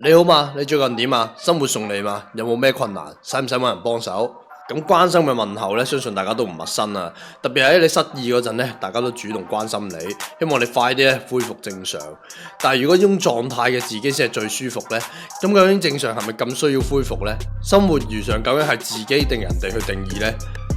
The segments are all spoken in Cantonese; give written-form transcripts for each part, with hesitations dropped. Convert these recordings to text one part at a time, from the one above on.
你好嘛？你最近點啊？生活順利嘛？有冇咩困難？使唔使揾人幫手？咁關心嘅問候咧，相信大家都唔陌生啊。特別喺你失意嗰陣咧，大家都主動關心你，希望你快啲咧恢復正常。但係如果呢種狀態嘅自己先係最舒服呢？咁究竟正常係咪咁需要恢復呢？生活如常究竟係自己定人哋去定義呢？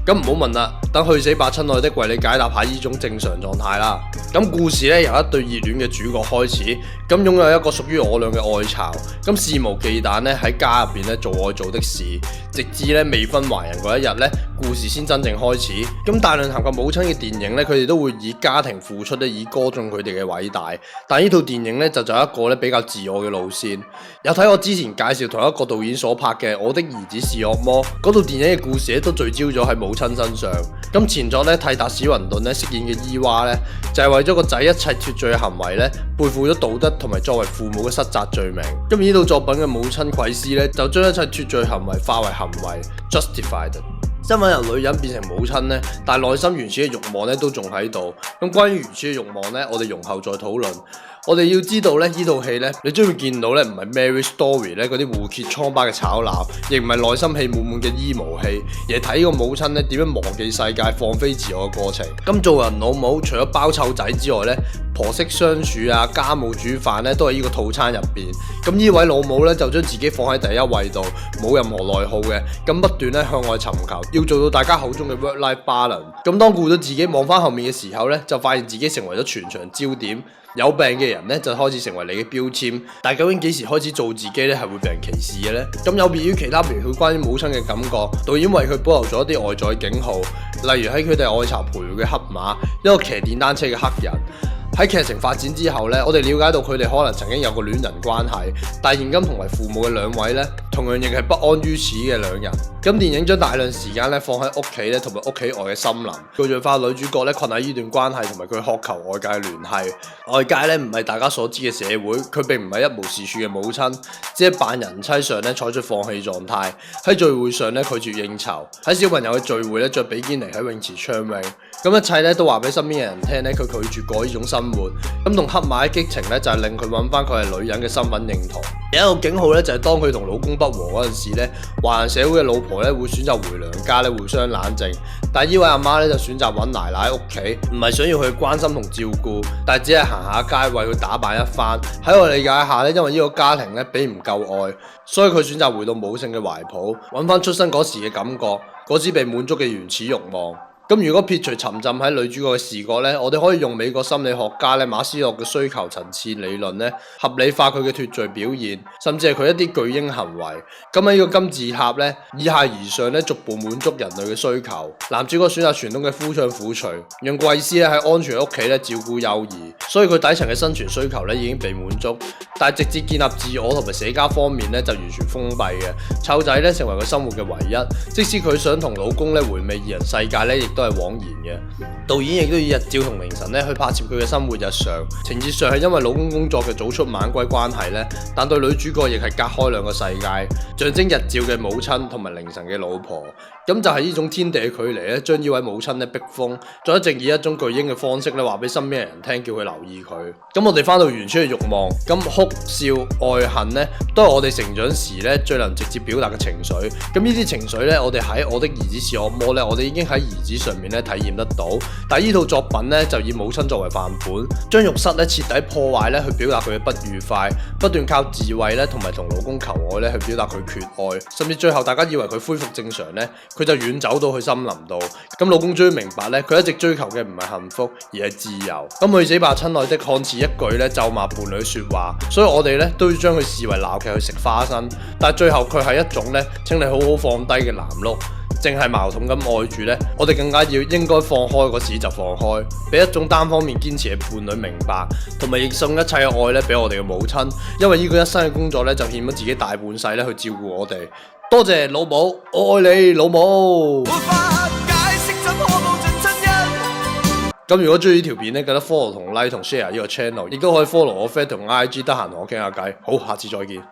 咁唔好問啦，等去死吧親愛的為你解答下呢種正常狀態啦。咁故事咧由一對熱戀嘅主角開始，咁擁有一個屬於我倆嘅愛巢，咁肆無忌憚咧喺家入邊咧做愛做的事，直至咧未婚懷孕嗰一日咧，故事先真正開始。咁大量談及母親嘅電影咧，佢哋都會以家庭付出咧，以歌頌佢哋嘅偉大。但係呢套電影咧就走一個咧比較自我嘅路線。有睇我之前介紹同一個導演所拍嘅《我的兒子是惡魔》嗰套電影嘅故事咧，都聚焦咗喺母親身上。咁前作咧蒂達史雲頓咧飾演嘅伊娃咧，就係為咗個仔一切脫罪嘅行為咧，背負咗道德同埋作為父母嘅失責罪名。咁呢套作品嘅母親奎斯咧，就將一切脫罪行為化為行為 justified。身份由女人變成母親呢，但係內心原始嘅慾望咧都仲喺度。咁關於原始嘅慾望呢，我哋容後再討論。我哋要知道咧，呢套戲呢，你將會見到咧，唔係 Marriage Story 咧嗰啲互揭瘡疤嘅吵鬧，亦唔係內心戲滿滿嘅 emo 戲，而係睇呢個母親咧點樣忘記世界、放飛自我嘅過程。咁做人老母，除咗包湊仔之外呢，婆媳相處啊、家務煮飯咧，都係呢個套餐入邊。咁呢位老母咧就將自己放喺第一位度，冇任何內耗嘅，咁不斷咧向外尋求，要做到大家口中嘅 work-life balance。咁當顧到自己望翻後面嘅時候咧，就發現自己成為咗全場焦點。有病嘅人咧就開始成為你嘅標籤，但究竟幾時開始做自己咧係會被人歧視嘅呢？咁有別於其他描繪關於母親嘅感覺，導演為佢保留咗一啲外在警號，例如喺佢哋愛巢陪佢嘅黑馬，一個騎電單車嘅黑人。喺劇情發展之後呢，我哋了解到佢哋可能曾經有個戀人關係，但現今同為父母嘅兩位呢，同樣亦係不安於此嘅兩人。咁電影將大量時間咧放喺屋企咧同埋屋企外嘅森林，具象化女主角咧困喺呢段關係同埋佢渴求外界嘅聯繫。外界咧唔係大家所知嘅社會，佢並唔係一無是處嘅母親，只係扮人妻上咧採取放棄狀態，喺聚會上咧拒絕應酬，喺小朋友嘅聚會咧着比堅尼喺泳池暢泳。咁一切咧都話俾身邊嘅人聽咧，佢拒絕過呢種生活。咁同黑馬嘅激情咧就係令佢揾翻佢係女人嘅身份認同。有一個警號咧就係當佢同老公不和嗰陣時咧，華人社會嘅老婆咧會選擇回娘家咧互相冷靜，但係呢位阿媽咧就選擇揾奶奶喺屋企，唔係想要佢關心同照顧，但係只係行下街為佢打扮一番。喺我理解下咧，因為呢個家庭咧俾唔夠愛，所以佢選擇回到母性嘅懷抱，揾翻出生嗰時嘅感覺，嗰支被滿足嘅原始慾望。咁如果撇除沉浸喺女主角嘅視覺呢，我哋可以用美國心理學家咧馬斯洛嘅需求層次理論咧，合理化佢嘅脫罪表現，甚至係佢一啲巨嬰行為。咁喺呢個金字塔呢，以下而上咧，逐步滿足人類嘅需求。男主角選擇傳統嘅夫唱婦隨，讓貴斯咧喺安全嘅屋企咧照顧幼兒，所以佢底層嘅生存需求咧已經被滿足。但係直接建立自我同埋社交方面咧就完全封閉嘅，湊仔咧成為佢生活嘅唯一。即使佢想同老公咧回味二人世界咧，亦都係枉然嘅。導演亦都以日照同凌晨咧去拍攝佢嘅生活日常，情節上係因為老公工作嘅早出晚歸關係咧，但對女主角亦係隔開兩個世界，象徵日照嘅母親同埋凌晨嘅老婆。咁就係呢種天地嘅距離咧，將呢位母親咧逼瘋，再一直以一種巨嬰嘅方式咧話俾身邊嘅人聽，叫佢留意佢。咁我哋翻到原初嘅慾望，咁哭笑愛恨咧，都係我哋成長時咧最能直接表達嘅情緒。咁呢啲情緒咧，我哋喺我的兒子是惡魔咧，我哋已經喺兒子上面咧體驗得到。但係呢套作品咧就以母親作為範本，將浴室咧徹底破壞咧去表達佢嘅不愉快，不斷靠自慰咧同埋同老公求愛咧去表達佢缺愛，甚至最後大家以為佢恢復正常咧，佢就遠走到去森林度。咁老公終於明白咧，佢一直追求嘅唔係幸福，而係自由。咁去死吧親愛的看似一句咧咒罵伴侶嘅說話，所以我哋咧都要將佢視為鬧劇去食花生。但係最後佢係一種咧，請你好好放低嘅藍碌。淨係矛盾咁愛住呢，我哋更加要應該放開嗰時就放開，俾一種單方面堅持嘅伴侶明白，同埋亦送一切嘅愛咧俾我哋嘅母親，因為呢個一生嘅工作咧就欠咗自己大半世咧去照顧我哋。多謝老母，我愛你老母。咁如果中意呢條片咧，記得 follow 同 like 同 share 呢個 channel，亦都可以 follow 我 friend 同 IG， 得閒同我傾下偈。好，下次再見。